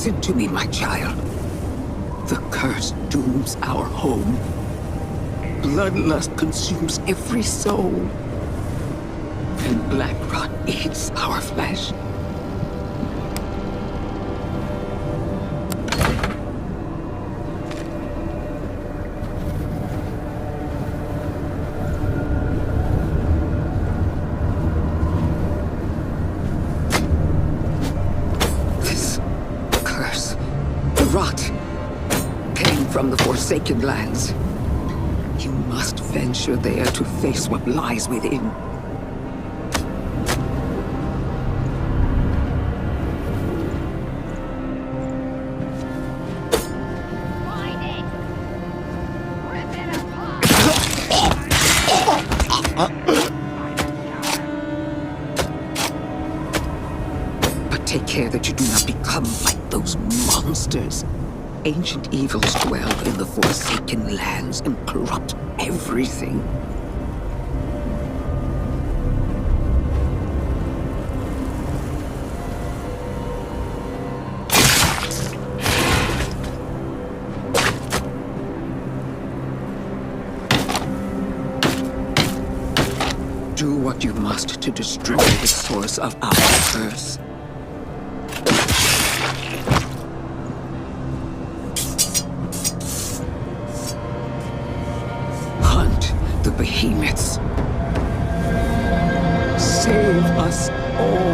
Listen to me, my child. The curse dooms our home. Bloodlust consumes every soul. And black rot eats our flesh. This curse, the rot, came from the Forsaken Lands. You must venture there to face what lies within. Find it! Rip it apart! But take care that you do not become like those monsters. Ancient evils dwell in the Forsaken Lands and corrupt everything. Do what you must to destroy the source of our curse. Hunt the Behemoths. Save us all.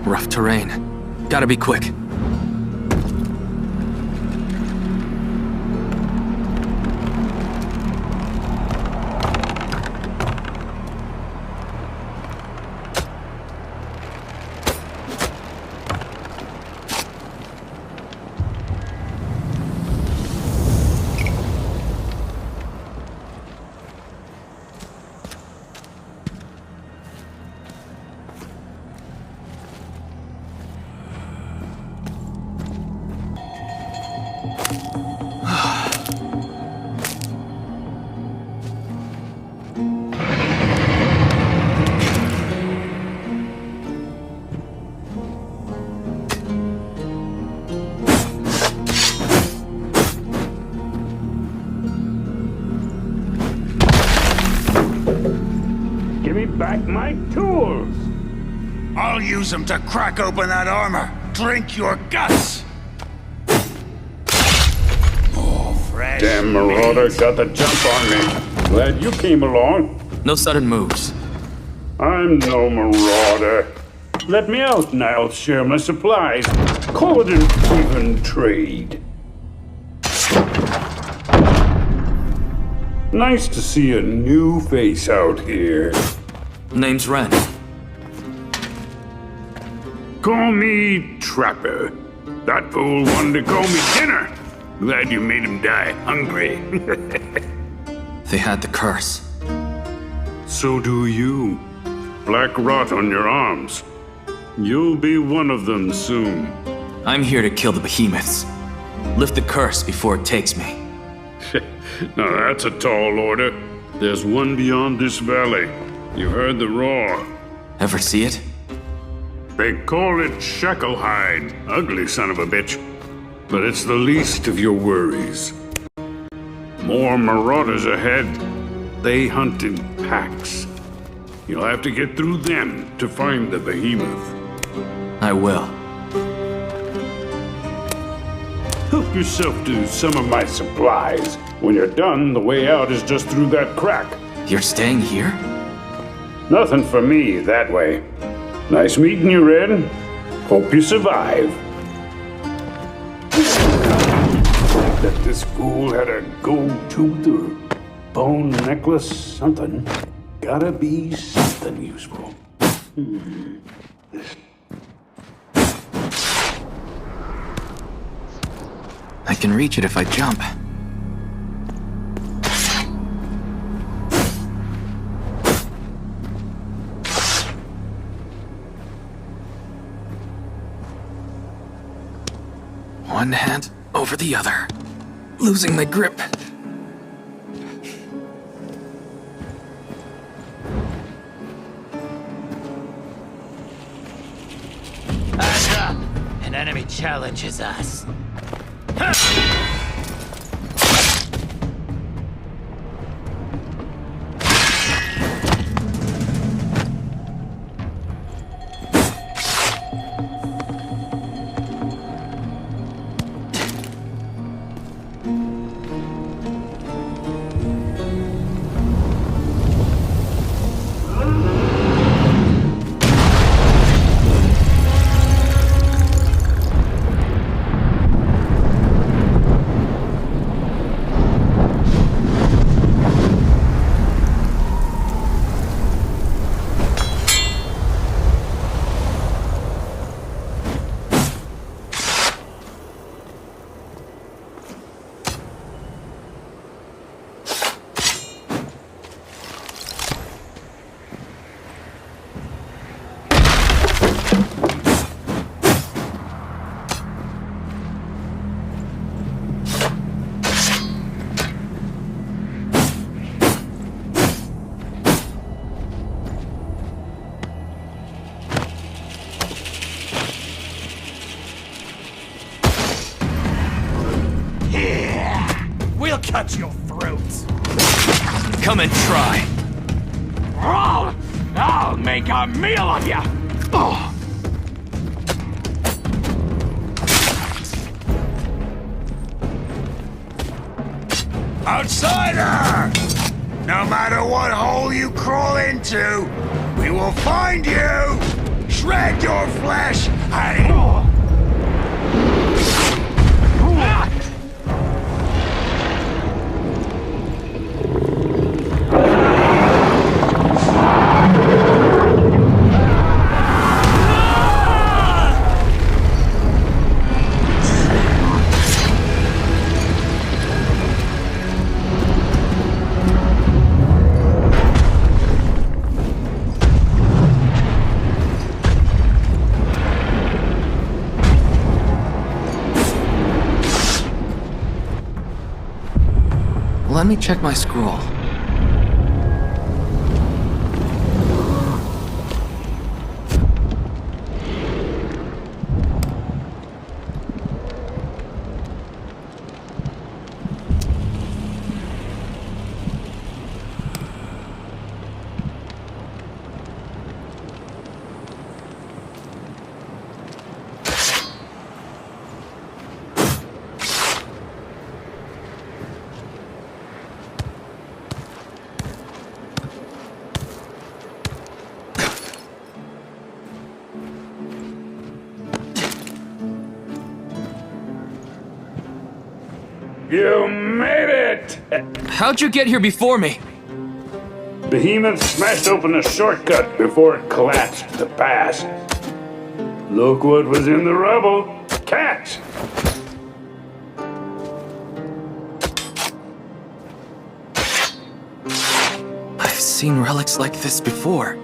Rough terrain. Gotta be quick. Give me back my tools! I'll use them to crack open that armor. Drink your guts! Oh, fresh Damn marauders got the jump on me. Glad you came along. No sudden moves. I'm no marauder. Let me out and I'll share my supplies. Call it an even trade. Nice to see a new face out here. Name's Ren. Call me Trapper. That fool wanted to call me dinner. Glad you made him die hungry. They had the curse. So do you. Black rot on your arms. You'll be one of them soon. I'm here to kill the Behemoths. Lift the curse before it takes me. Now that's a tall order. There's one beyond this valley. You heard the roar. Ever see it? They call it Shacklehide. Ugly son of a bitch. but it's the least of your worries. More marauders ahead. They hunt in packs. You'll have to get through them to find the Behemoth. I will. Help yourself to some of my supplies. When you're done, the way out is just through that crack. You're staying here? Nothing for me that way. Nice meeting you, Red. Hope you survive. That this fool had a gold tooth or bone necklace, something. Gotta be something useful. I can reach it if I jump. One hand over the other, losing my grip. Hands up! An enemy challenges us. We'll cut your throats. Come and try. I'll make a meal of you. Outsider! No matter what hole you crawl into, we will find you, shred your flesh, and... Let me check my scroll. You made it! How'd you get here before me? Behemoth smashed open a shortcut before it collapsed the pass. Look what was in the rubble. Catch! I've seen relics like this before.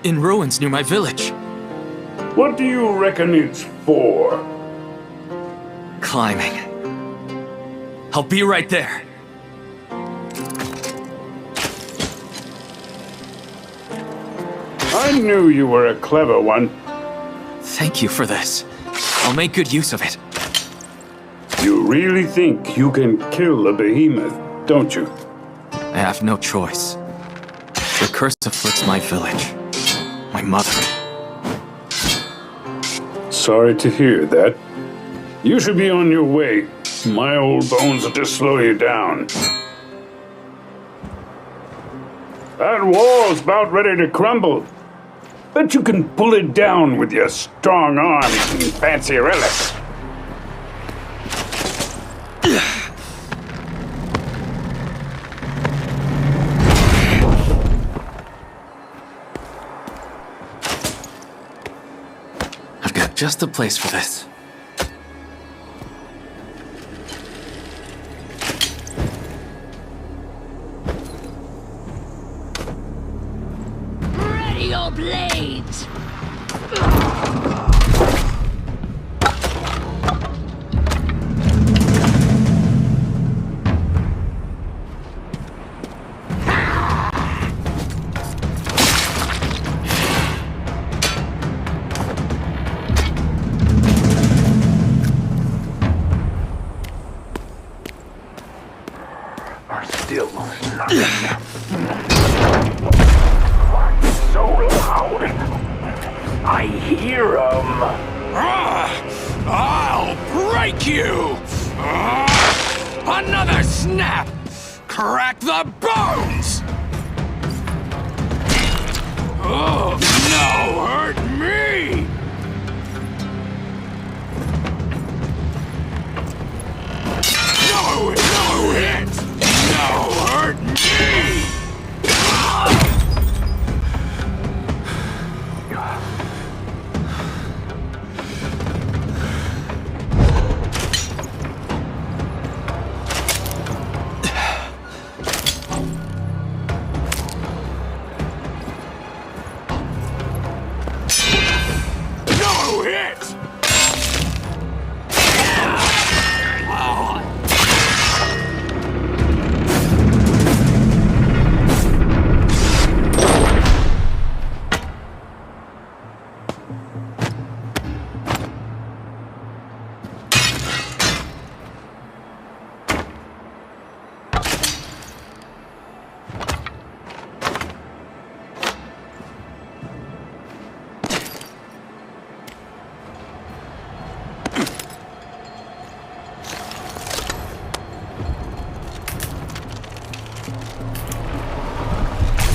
In ruins near my village. What do you reckon it's for? Climbing. I'll be right there. I knew you were a clever one. Thank you for this. I'll make good use of it. really think you can kill a behemoth, don't you? I have no choice. The curse afflicts my village. My mother. Sorry to hear that. You should be on your way. My old bones will just slow you down. That wall's about ready to crumble. Bet you can pull it down with your strong arms and fancy relics. I've got just the place for this. Ready your blades! Still so loud. I hear 'em. I'll break you! Another snap! Crack the bones! Oh, no, hurt me! No hit! No hurt me! No hit!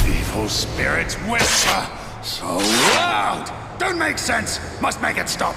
Evil spirits whisper so loud. Don't make sense. Must make it stop.